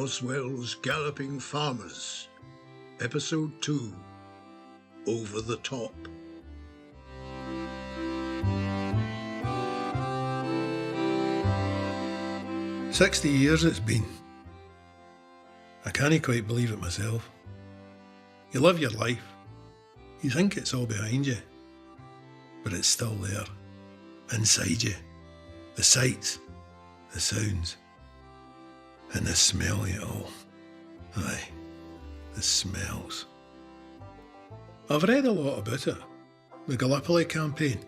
Boswell'S Galloping Farmers, Episode 2, Over the Top. "60 years it's been. I can't quite believe it myself. You live your life, you think it's all behind you, but it's still there, inside you. The sights, the sounds, and the smell of it all. Aye, the smells. I've read a lot about it, the Gallipoli campaign.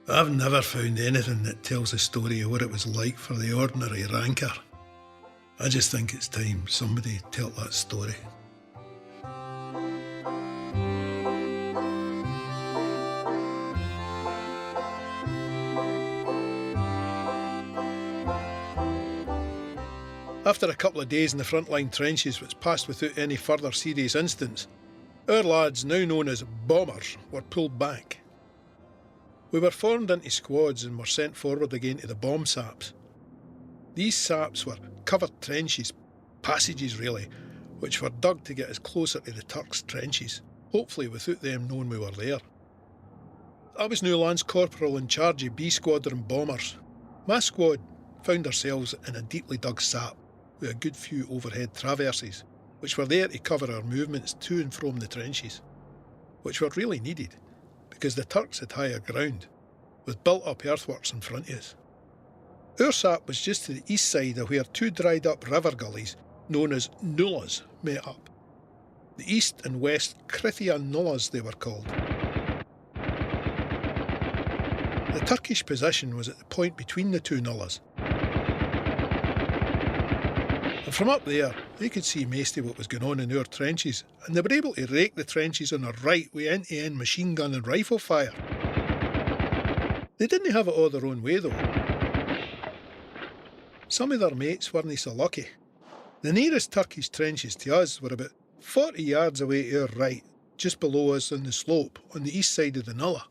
I've never found anything that tells the story of what it was like for the ordinary ranker. I just think it's time somebody told that story. After a couple of days in the frontline trenches which passed without any further serious incidents, our lads, now known as bombers, were pulled back. We were formed into squads and were sent forward again to the bomb saps. These saps were covered trenches, passages really, which were dug to get us closer to the Turks' trenches, hopefully without them knowing we were there. I was new Lance Corporal in charge of B Squadron bombers. My squad found ourselves in a deeply dug sap with a good few overhead traverses, which were there to cover our movements to and from the trenches, which were really needed because the Turks had higher ground, with built-up earthworks in front of us. Our sap was just to the east side of where two dried-up river gullies, known as nullahs, met up. The east and west Krithia nullahs they were called. The Turkish position was at the point between the two nullahs, and from up there they could see most of what was going on in our trenches, and they were able to rake the trenches on our right with end-to-end machine gun and rifle fire. They didn't have it all their own way though. Some of their mates weren't so lucky. The nearest Turkish trenches to us were about 40 yards away to our right, just below us on the slope on the east side of the nullah.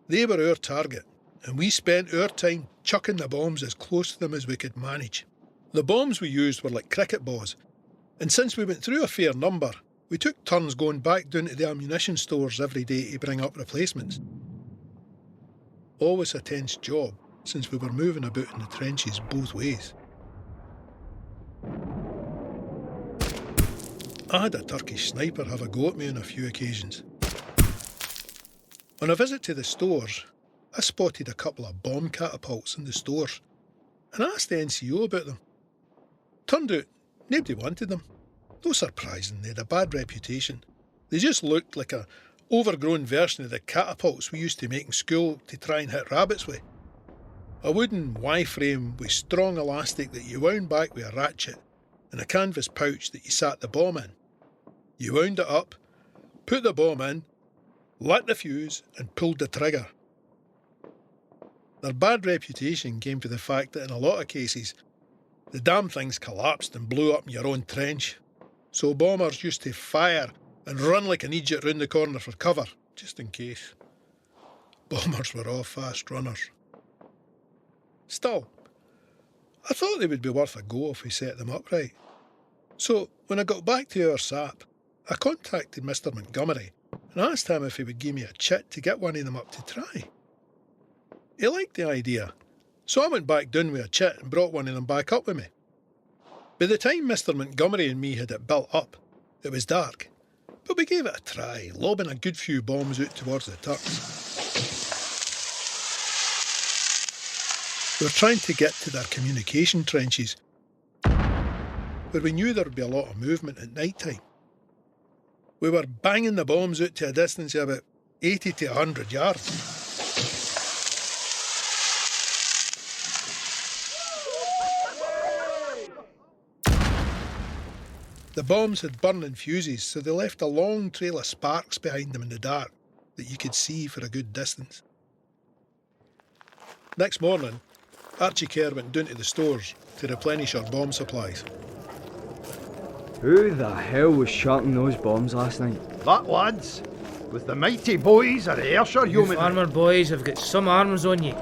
They were our target, and we spent our time chucking the bombs as close to them as we could manage. The bombs we used were like cricket balls, and since we went through a fair number, we took turns going back down to the ammunition stores every day to bring up replacements. Always a tense job, since we were moving about in the trenches both ways. I had a Turkish sniper have a go at me on a few occasions. On a visit to the stores, I spotted a couple of bomb catapults in the stores and asked the NCO about them. Turned out nobody wanted them. No surprising, they had a bad reputation. They just looked like an overgrown version of the catapults we used to make in school to try and hit rabbits with. A wooden Y-frame with strong elastic that you wound back with a ratchet and a canvas pouch that you sat the bomb in. You wound it up, put the bomb in, lit the fuse and pulled the trigger. Their bad reputation came from the fact that in a lot of cases the damn things collapsed and blew up in your own trench, so bombers used to fire and run like an idiot round the corner for cover, just in case. Bombers were all fast runners. Still, I thought they would be worth a go if we set them up right. So, when I got back to our sap, I contacted Mr. Montgomery and asked him if he would give me a chit to get one of them up to try. He liked the idea, so I went back down with a chit and brought one of them back up with me. By the time Mr. Montgomery and me had it built up, it was dark, but we gave it a try, lobbing a good few bombs out towards the Turks. We were trying to get to their communication trenches, where we knew there would be a lot of movement at night time. We were banging the bombs out to a distance of about 80 to 100 yards. The bombs had burning fuses, so they left a long trail of sparks behind them in the dark that you could see for a good distance. Next morning, Archie Kerr went down to the stores to replenish our bomb supplies. Who the hell was shotting those bombs last night? That, lads, with the mighty boys of the Ayrshire You Yeomanry. farmer boys have got some arms on you.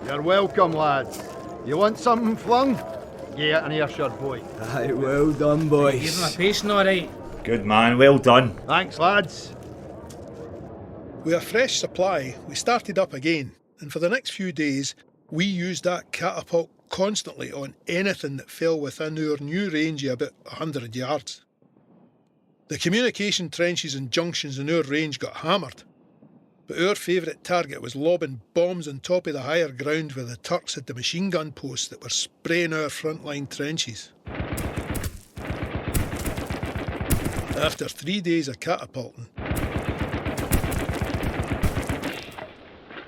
You're welcome, lads. You want something flung? Get an earshot, boy. Aye, well done, Give boys. him a pacing all right. Good man, well done. Thanks, lads. With a fresh supply, we started up again, and for the next few days, we used that catapult constantly on anything that fell within our new range of about 100 yards. The communication trenches and junctions in our range got hammered, but our favourite target was lobbing bombs on top of the higher ground where the Turks had the machine gun posts that were spraying our frontline trenches. After 3 days of catapulting,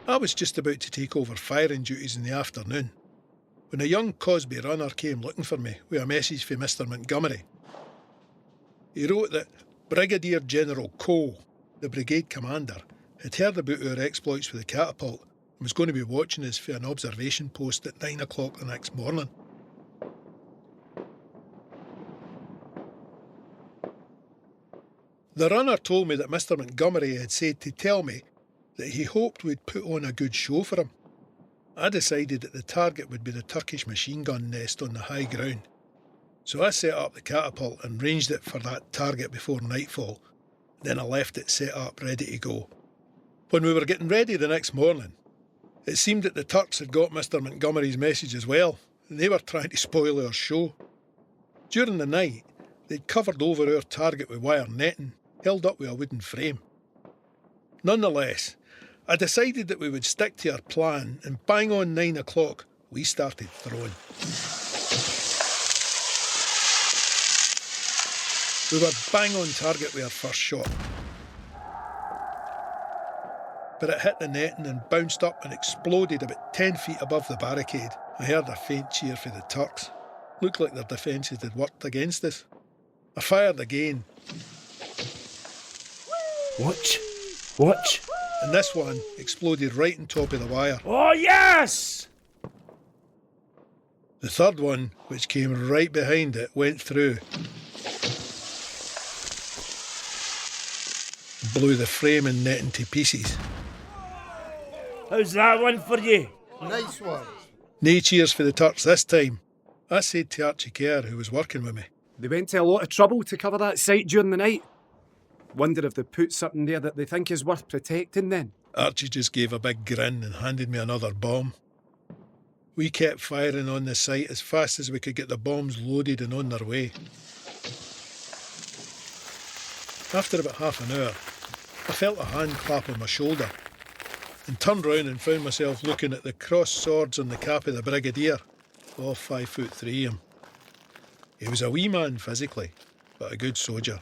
I was just about to take over firing duties in the afternoon when a young Cosby runner came looking for me with a message from Mr. Montgomery. He wrote that Brigadier General Cole, the brigade commander, had heard about our exploits with the catapult and was going to be watching us for an observation post at 9 o'clock the next morning. The runner told me that Mr. Montgomery had said to tell me that he hoped we'd put on a good show for him. I decided that the target would be the Turkish machine gun nest on the high ground. So I set up the catapult and ranged it for that target before nightfall. Then I left it set up ready to go. When we were getting ready the next morning, it seemed that the Turks had got Mr. Montgomery's message as well, and they were trying to spoil our show. During the night, they'd covered over our target with wire netting, held up with a wooden frame. Nonetheless, I decided that we would stick to our plan, and bang on 9 o'clock, we started throwing. We were bang on target with our first shot. But it hit the netting and bounced up and exploded about 10 feet above the barricade. I heard a faint cheer for the Turks. Looked like their defences had worked against us. I fired again. Watch. Watch. And this one exploded right on top of the wire. Oh, yes! The third one, which came right behind it, went through. Blew the frame and netting to pieces. How's that one for you? Nice one. Nae cheers for the Turks this time. I said to Archie Kerr, who was working with me. They went to a lot of trouble to cover that site during the night. Wonder if they put something there that they think is worth protecting then. Archie just gave a big grin and handed me another bomb. We kept firing on the site as fast as we could get the bombs loaded and on their way. After about half an hour, I felt a hand clap on my shoulder and turned round and found myself looking at the crossed swords on the cap of the Brigadier, all 5'3" him. He was a wee man physically, but a good soldier.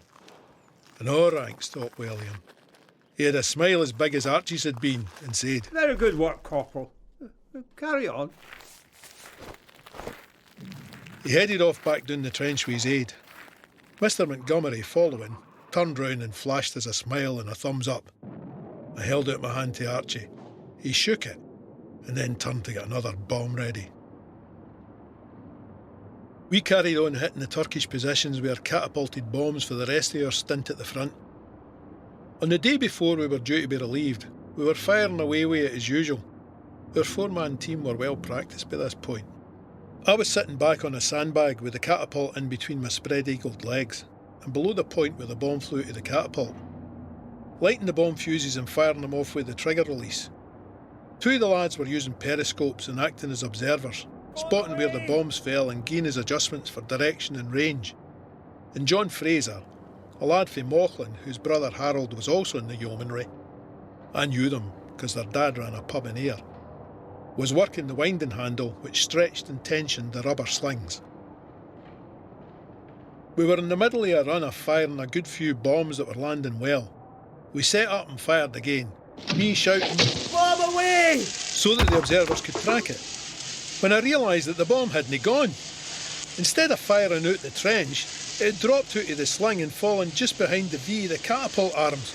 And all ranks thought well of him. He had a smile as big as Archie's had been and said, "Very good work, Corporal. Carry on." He headed off back down the trench with his aide. Mr. Montgomery, following, turned round and flashed us a smile and a thumbs up. I held out my hand to Archie. He shook it and then turned to get another bomb ready. We carried on hitting the Turkish positions with our catapulted bombs for the rest of our stint at the front. On the day before we were due to be relieved, we were firing away with it as usual. Our four-man team were well practised by this point. I was sitting back on a sandbag with the catapult in between my spread-eagled legs, and below the point where the bomb flew to the catapult, lighting the bomb fuses and firing them off with the trigger release. Two of the lads were using periscopes and acting as observers, spotting where the bombs fell and gaining his adjustments for direction and range. And John Fraser, a lad from Mauchline whose brother Harold was also in the yeomanry, I knew them because their dad ran a pub in Ayr, was working the winding handle which stretched and tensioned the rubber slings. We were in the middle of a run of firing a good few bombs that were landing well. We set up and fired again, me shouting, "Bomb away!" so that the observers could track it. When I realised that the bomb hadn't gone. Instead of firing out the trench, it had dropped out of the sling and fallen just behind the V of the catapult arms.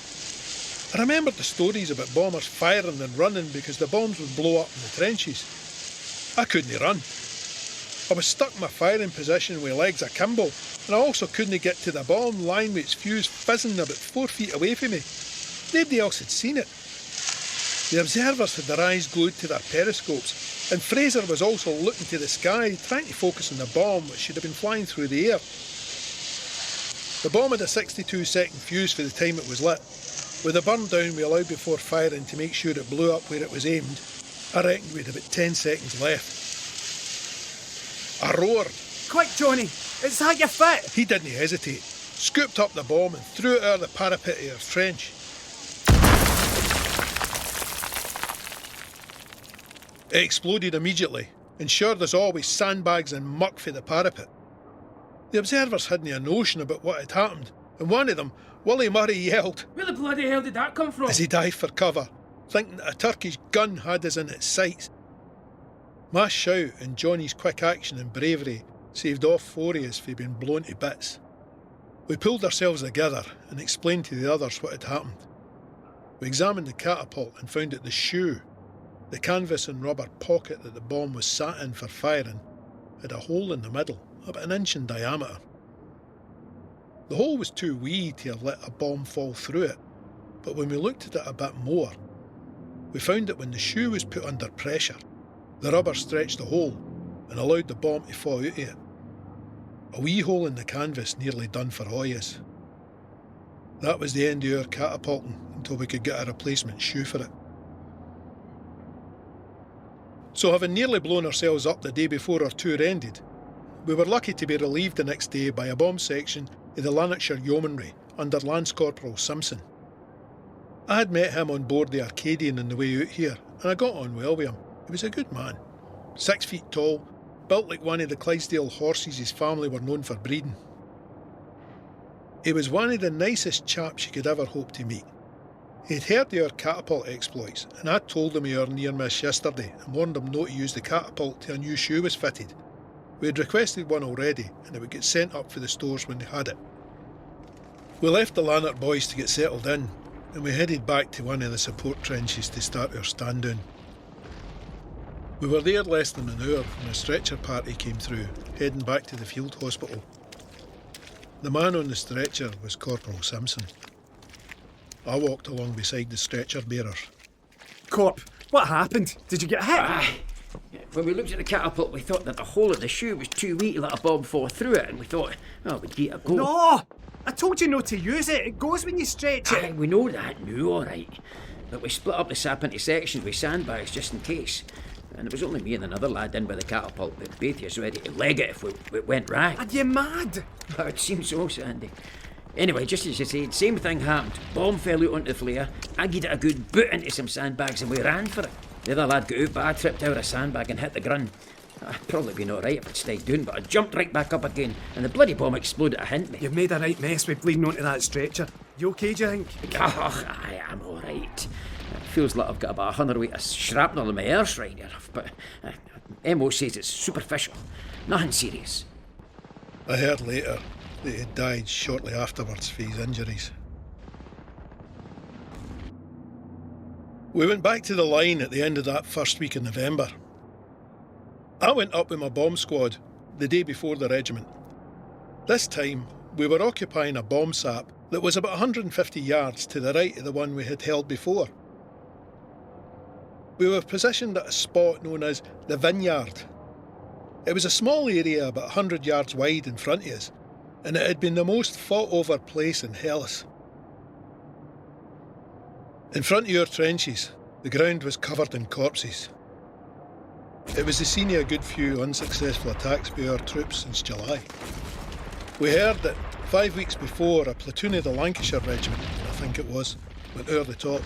I remembered the stories about bombers firing and running because the bombs would blow up in the trenches. I couldn't run. I was stuck in my firing position with legs akimbo, and I also couldn't get to the bomb lying with its fuse fizzing about 4 feet away from me. Nobody else had seen it. The observers had their eyes glued to their periscopes, And Fraser was also looking to the sky, trying to focus on the bomb which should have been flying through the air. The bomb had a 62-second fuse for the time it was lit. With the burn down we allowed before firing to make sure it blew up where it was aimed, I reckon we had about 10 seconds left. I roared. Quick, Johnny! Is that your fit? He didn't hesitate, scooped up the bomb and threw it over the parapet of our trench. It exploded immediately, and showered us all with sandbags and muck for the parapet. The observers hadn't a notion about what had happened, and one of them, Willie Murray, yelled, Where the bloody hell did that come from? as he dived for cover, thinking that a Turkish gun had us in its sights. My shout and Johnny's quick action and bravery saved all four of us from being blown to bits. We pulled ourselves together and explained to the others what had happened. We examined the catapult and found that the shoe, the canvas and rubber pocket that the bomb was sat in for firing, had a hole in the middle, about 1 inch in diameter. The hole was too wee to have let a bomb fall through it, but when we looked at it a bit more, we found that when the shoe was put under pressure, the rubber stretched the hole and allowed the bomb to fall out of it. A wee hole in the canvas nearly done for all of us. That was the end of our catapulting until we could get a replacement shoe for it. So having nearly blown ourselves up the day before our tour ended, we were lucky to be relieved the next day by a bomb section of the Lanarkshire Yeomanry under Lance Corporal Simpson. I had met him on board the Arcadian on the way out here, and I got on well with him. He was a good man. 6 feet tall, built like one of the Clydesdale horses his family were known for breeding. He was one of the nicest chaps you could ever hope to meet. He'd heard of our catapult exploits, and I told him of our near miss yesterday and warned him not to use the catapult till a new shoe was fitted. We had requested one already, and it would get sent up for the stores when they had it. We left the Lanark boys to get settled in, and we headed back to one of the support trenches to start our stand down. We were there less than an hour when a stretcher party came through, heading back to the field hospital. The man on the stretcher was Corporal Simpson. I walked along beside the stretcher bearers. Corp, what happened? Did you get hit? When we looked at the catapult, we thought that the hole of the shoe was too wee to let a bomb fall through it, and we thought, oh, we'd give it a go. No! I told you not to use it. It goes when you stretch it. Aye, we know that now, all right. But we split up the sap into sections with sandbags just in case. And it was only me and another lad in with the catapult, but both of us ready to leg it if it went right. Are you mad? But it seemed so, Sandy. Anyway, just as you said, same thing happened. Bomb fell out onto the flare. I gave it a good boot into some sandbags and we ran for it. The other lad got out, but I tripped out of a sandbag and hit the grun. I'd probably been alright if I'd stayed down, but I jumped right back up again and the bloody bomb exploded to hint me. You've made a right mess with bleeding onto that stretcher. You okay, do you think? Oh, I am alright. It feels like I've got about 100 weight of shrapnel in my arse right here, but Mo says it's superficial. Nothing serious. I heard later that he had died shortly afterwards for his injuries. We went back to the line at the end of that first week in November. I went up with my bomb squad the day before the regiment. This time, we were occupying a bomb sap that was about 150 yards to the right of the one we had held before. We were positioned at a spot known as the Vineyard. It was a small area about 100 yards wide in front of us, and it had been the most fought over place in Hellas. In front of our trenches, the ground was covered in corpses. It was the scene of a good few unsuccessful attacks by our troops since July. We heard that 5 weeks before, a platoon of the Lancashire Regiment, I think it was, went over the top.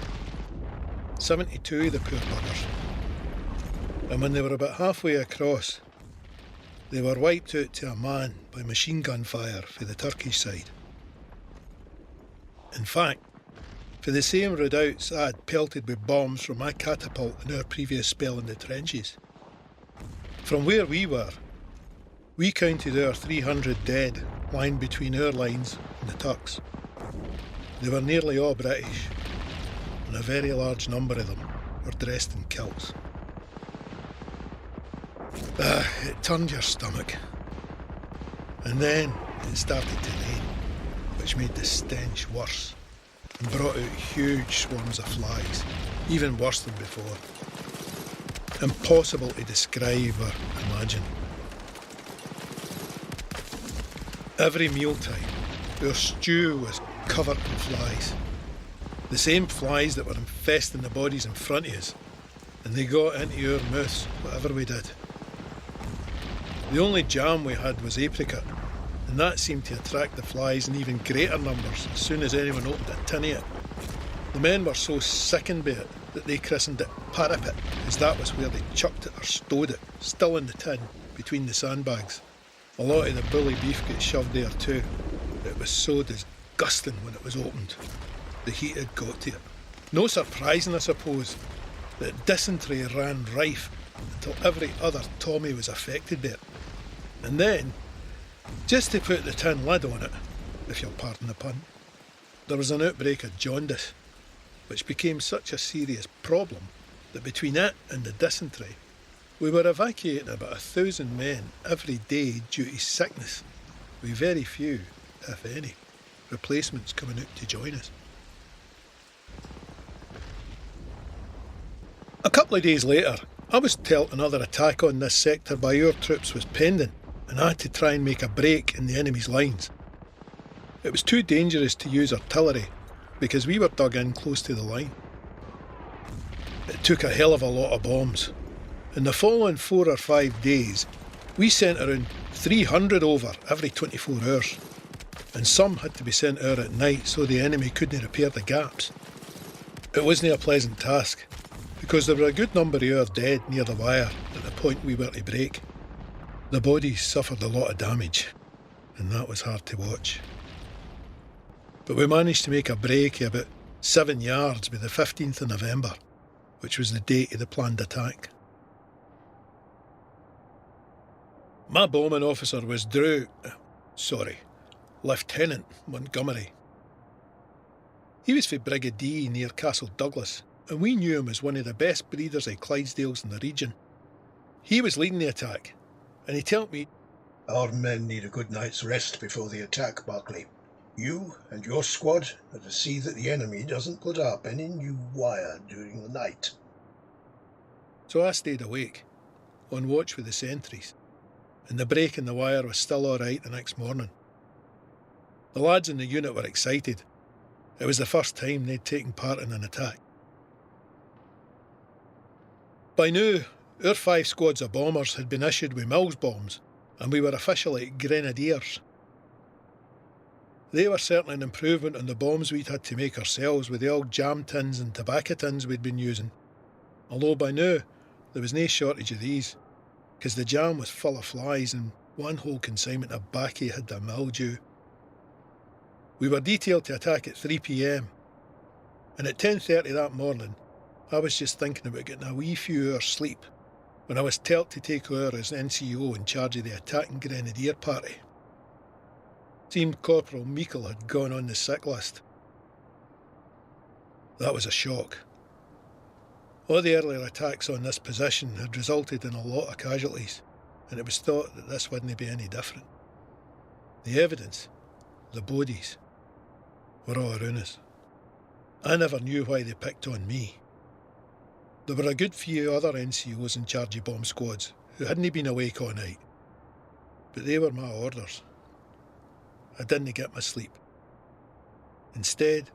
72 of the poor buggers. And when they were about halfway across, they were wiped out to a man by machine gun fire for the Turkish side. In fact, for the same redoubts I had pelted with bombs from my catapult in our previous spell in the trenches. From where we were, we counted our 300 dead lying between our lines and the Turks. They were nearly all British, and a very large number of them were dressed in kilts. It turned your stomach. And then it started to rain, which made the stench worse and brought out huge swarms of flies, even worse than before. impossible to describe or imagine. Every mealtime, our stew was covered in flies. The same flies that were infesting the bodies in front of us, and they got into our mouths, whatever we did. The only jam we had was apricot, and that seemed to attract the flies in even greater numbers as soon as anyone opened a tin of it. The men were so sickened by it that they christened it parapet, as that was where they chucked it or stowed it, still in the tin, between the sandbags. A lot of the bully beef got shoved there too. It was so disgusting when it was opened. The heat had got to it. No surprising, I suppose, that dysentery ran rife until every other Tommy was affected by it. And then, just to put the tin lid on it, if you'll pardon the pun, there was an outbreak of jaundice, which became such a serious problem that between it and the dysentery, we were evacuating about 1,000 men every day due to sickness, with very few, if any, replacements coming out to join us. A couple of days later, I was told another attack on this sector by our troops was pending, and I had to try and make a break in the enemy's lines. It was too dangerous to use artillery, because we were dug in close to the line. It took a hell of a lot of bombs. In the following 4 or 5 days, we sent around 300 over every 24 hours, and some had to be sent out at night so the enemy couldn't repair the gaps. It wasn't a pleasant task, because there were a good number of our dead near the wire at the point we were to break. The bodies suffered a lot of damage, and that was hard to watch. But we managed to make a break of about 7 yards by the 15th of November, which was the date of the planned attack. My bombing officer was Lieutenant Montgomery. He was for Brigadier near Castle Douglas, and we knew him as one of the best breeders of Clydesdales in the region. He was leading the attack, and he told me, "Our men need a good night's rest before the attack, Barclay. You and your squad are to see that the enemy doesn't put up any new wire during the night." So I stayed awake, on watch with the sentries, and the break in the wire was still all right the next morning. The lads in the unit were excited. It was the first time they'd taken part in an attack. By now, our 5 squads of bombers had been issued with Mills bombs, and we were officially grenadiers. They were certainly an improvement on the bombs we'd had to make ourselves with the old jam tins and tobacco tins we'd been using, although by now there was no shortage of these, because the jam was full of flies and one whole consignment of baccy had the mildew. We were detailed to attack at 3 p.m, and at 10:30 that morning I was just thinking about getting a wee few hours sleep when I was told to take over as NCO in charge of the attacking grenadier party. Seemed Corporal Meikle had gone on the sick list. That was a shock. All the earlier attacks on this position had resulted in a lot of casualties, and it was thought that this wouldn't be any different. The evidence, the bodies, were all around us. I never knew why they picked on me. There were a good few other NCOs in charge of bomb squads who hadn't been awake all night, but they were my orders. I didn't get my sleep. Instead,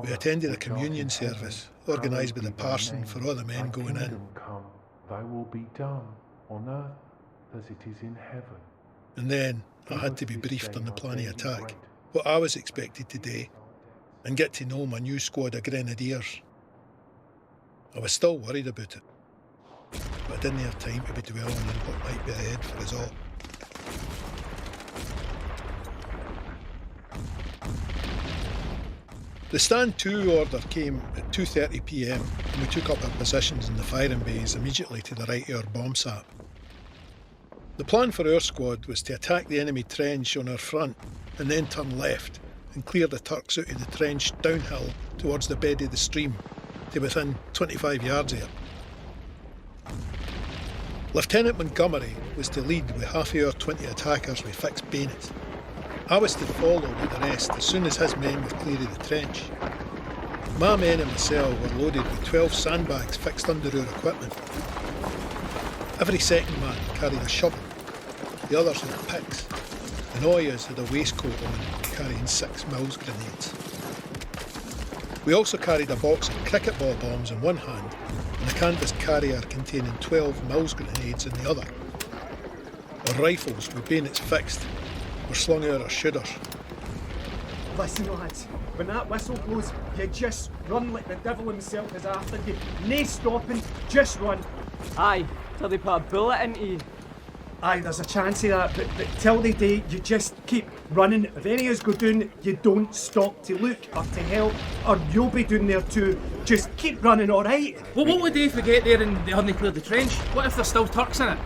we attended a communion service organised by the parson for all the men going in. Come, thy will be done on earth as it is in heaven. And then I had to be briefed on the plan of attack, what I was expected to do, and get to know my new squad of grenadiers. I was still worried about it, but I didn't have time to be dwelling on what might be ahead for us all. The Stand To order came at 2:30 p.m, and we took up our positions in the firing bays immediately to the right of our bomb sap. The plan for our squad was to attack the enemy trench on our front and then turn left and clear the Turks out of the trench downhill towards the bed of the stream to within 25 yards of it. Lieutenant Montgomery was to lead with half of our 20 attackers with fixed bayonets. I was to follow with the rest as soon as his men were clear of the trench. My men and myself were loaded with 12 sandbags fixed under our equipment. Every second man carried a shovel, the others had picks, and all of us had a waistcoat on carrying 6 Mills grenades. We also carried a box of cricket ball bombs in one hand and a canvas carrier containing 12 Mills grenades in the other. Our rifles, with bayonets fixed, were slung out our shooters. Listen, lads, when that whistle blows, you just run like the devil himself is after you. No stopping, just run. Aye, till they put a bullet into you. Aye, there's a chance of that, but till the day, you just keep running. If any of us go down, you don't stop to look or to help, or you'll be down there too. Just keep running, alright? Well, what would they if we get there and they hadn't cleared the trench? What if there's still Turks in it?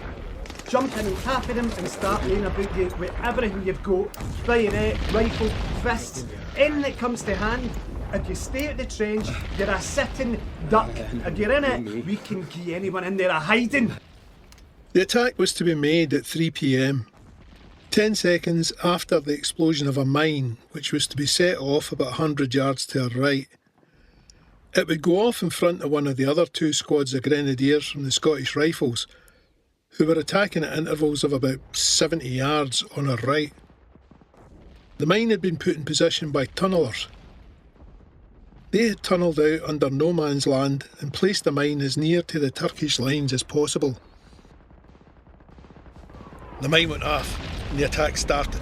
Jump in and tap at them and start laying about you with everything you've got. Bayonet, rifle, fists, anything that comes to hand. If you stay at the trench, you're a sitting duck. If you're in it, we can give anyone in there a hiding. The attack was to be made at 3 p.m, 10 seconds after the explosion of a mine, which was to be set off about 100 yards to our right. It would go off in front of one of the other 2 squads of grenadiers from the Scottish Rifles, who were attacking at intervals of about 70 yards on our right. The mine had been put in position by tunnellers. They had tunnelled out under no man's land and placed the mine as near to the Turkish lines as possible. The mine went off and the attack started.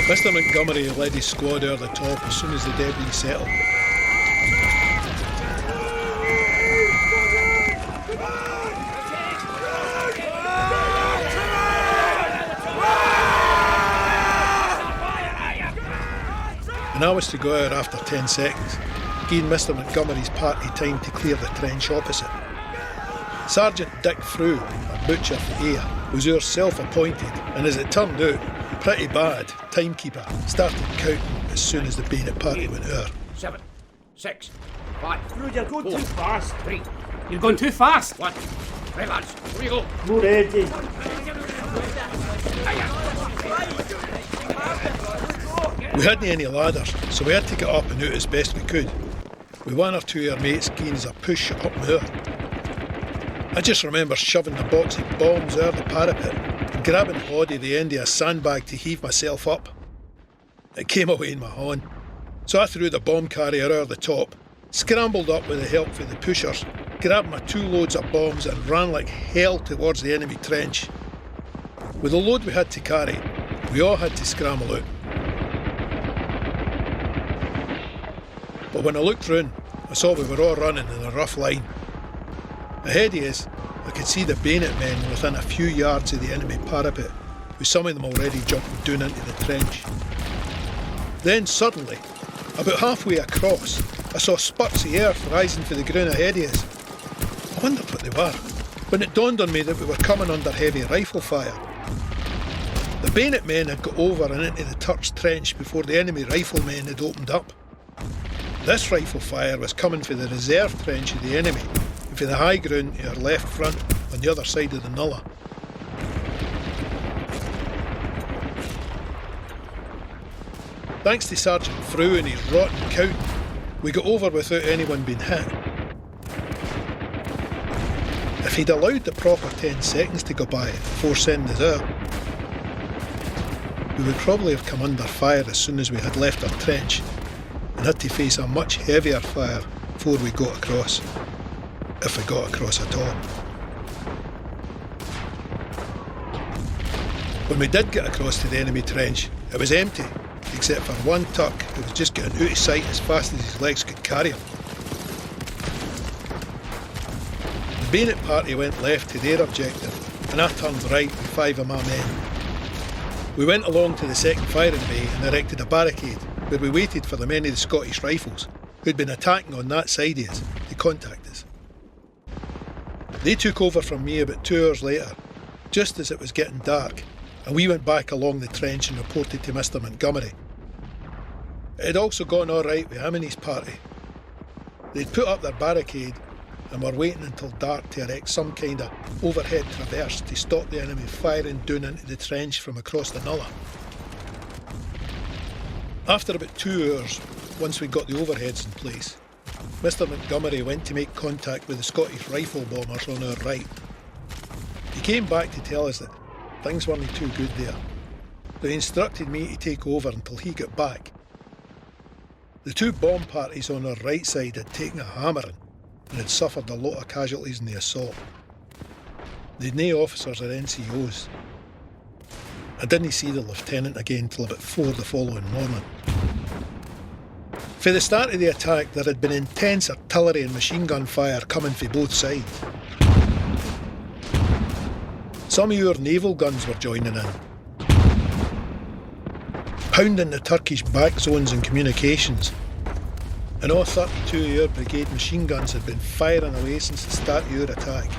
Mr. Montgomery led his squad over the top as soon as the debris settled. And I was to go out after 10 seconds, giving Mr. Montgomery's party time to clear the trench opposite. Sergeant Dick Frew, a butcher for Ayr, was our self-appointed, and as it turned out, pretty bad timekeeper, started counting as soon as the bayonet party went out. 7, 6, 5. You're going 4, too fast. 3, You're going too fast. 1. Right, lads, here we go. We're ready. We hadn't any ladders, so we had to get up and out as best we could, with 1 or 2 of our mates giving us a push up moor. I just remember shoving the box of bombs over the parapet and grabbing hold of the end of a sandbag to heave myself up. It came away in my hand, so I threw the bomb carrier over the top, scrambled up with the help of the pushers, grabbed my 2 loads of bombs and ran like hell towards the enemy trench. With the load we had to carry, we all had to scramble out. But when I looked round, I saw we were all running in a rough line. Ahead of us, I could see the bayonet men within a few yards of the enemy parapet, with some of them already jumping down into the trench. Then suddenly, about halfway across, I saw spurts of earth rising from the ground ahead of us. I wondered what they were, when it dawned on me that we were coming under heavy rifle fire. The bayonet men had got over and into the Turks' trench before the enemy riflemen had opened up. This rifle fire was coming from the reserve trench of the enemy and from the high ground to our left front on the other side of the nullah. Thanks to Sergeant Frew and his rotten count, we got over without anyone being hit. If he'd allowed the proper 10 seconds to go by before sending us out, we would probably have come under fire as soon as we had left our trench and had to face a much heavier fire before we got across, if we got across at all. When we did get across to the enemy trench, it was empty, except for 1 Turk who was just getting out of sight as fast as his legs could carry him. The bayonet party went left to their objective, and I turned right with 5 of my men. We went along to the second firing bay and erected a barricade, where we waited for the men of the Scottish Rifles, who'd been attacking on that side of us, to contact us. They took over from me about 2 hours later, just as it was getting dark, and we went back along the trench and reported to Mr. Montgomery. It had also gone all right with him and his party. They'd put up their barricade, and were waiting until dark to erect some kind of overhead traverse to stop the enemy firing down into the trench from across the nullah. After about 2 hours, once we got the overheads in place, Mr. Montgomery went to make contact with the Scottish rifle bombers on our right. He came back to tell us that things weren't too good there, but he instructed me to take over until he got back. The 2 bomb parties on our right side had taken a hammering and had suffered a lot of casualties in the assault. They'd no officers or NCOs. I didn't see the lieutenant again till about 4 the following morning. For the start of the attack, there had been intense artillery and machine gun fire coming from both sides. Some of your naval guns were joining in, pounding the Turkish back zones and communications, and all 32 of your brigade machine guns had been firing away since the start of your attack.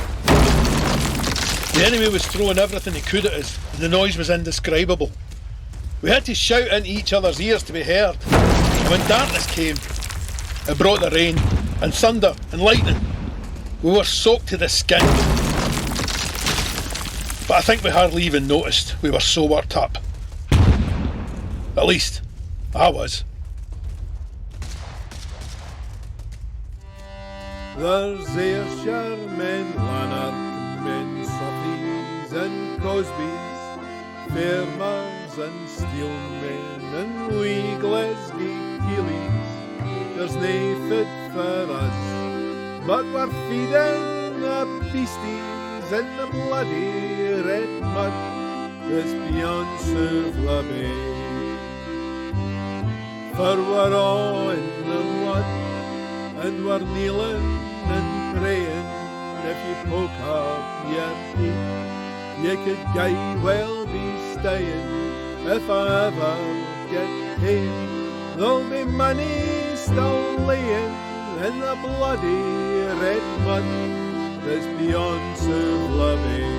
The enemy was throwing everything he could at us, and the noise was indescribable. We had to shout into each other's ears to be heard, and when darkness came, it brought the rain, and thunder, and lightning. We were soaked to the skin. But I think we hardly even noticed, we were so worked up. At least, I was. There's Ayrshire men, Lanark men, Surtees and Crosbys, Fairmars and Steelmen and wee Glasgow Keeleys. There's nae fit for us, but we're feeding the beasties in the bloody red mud that's beyond Suvla Bay. For we're all in the mud, and we're kneeling and praying. If you poke up your feet, you could guy well be staying. If I ever get paid, there'll be money still laying in the bloody red mud that's beyond Suvla Bay.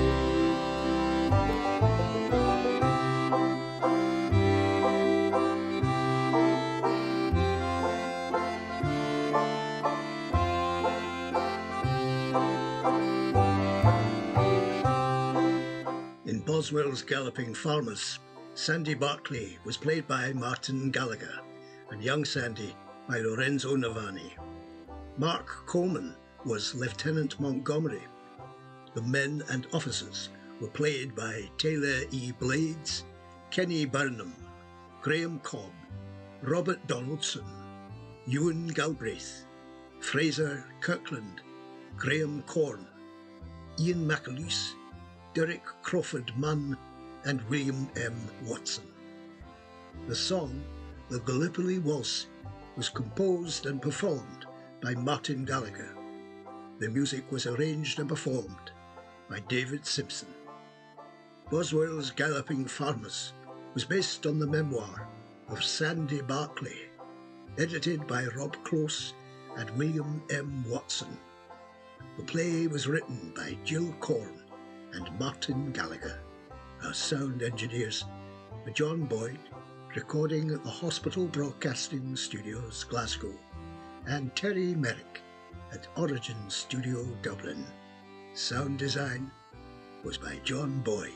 In Boswell'S Galloping Farmers, Sandy Barclay was played by Martin Gallagher and young Sandy by Lorenzo Novani. Mark Coleman was Lieutenant Montgomery. The men and officers were played by Taylor E. Blades, Kenny Burnham, Graham Cobb, Robert Donaldson, Ewan Galbraith, Fraser Kirkland, Graham Corn, Ian McAleese, Derek Crawford Munn and William M. Watson. The song, The Gallipoli Waltz, was composed and performed by Martin Gallagher. The music was arranged and performed by David Simpson. Boswell'S Galloping Farmers was based on the memoir of Sandy Barclay, edited by Rob Close and William M. Watson. The play was written by Jill Corn and Martin Gallagher. Our sound engineers were John Boyd, recording at the Hospital Broadcasting Studios, Glasgow, and Terry Merrick at Origin Studio, Dublin. Sound design was by John Boyd.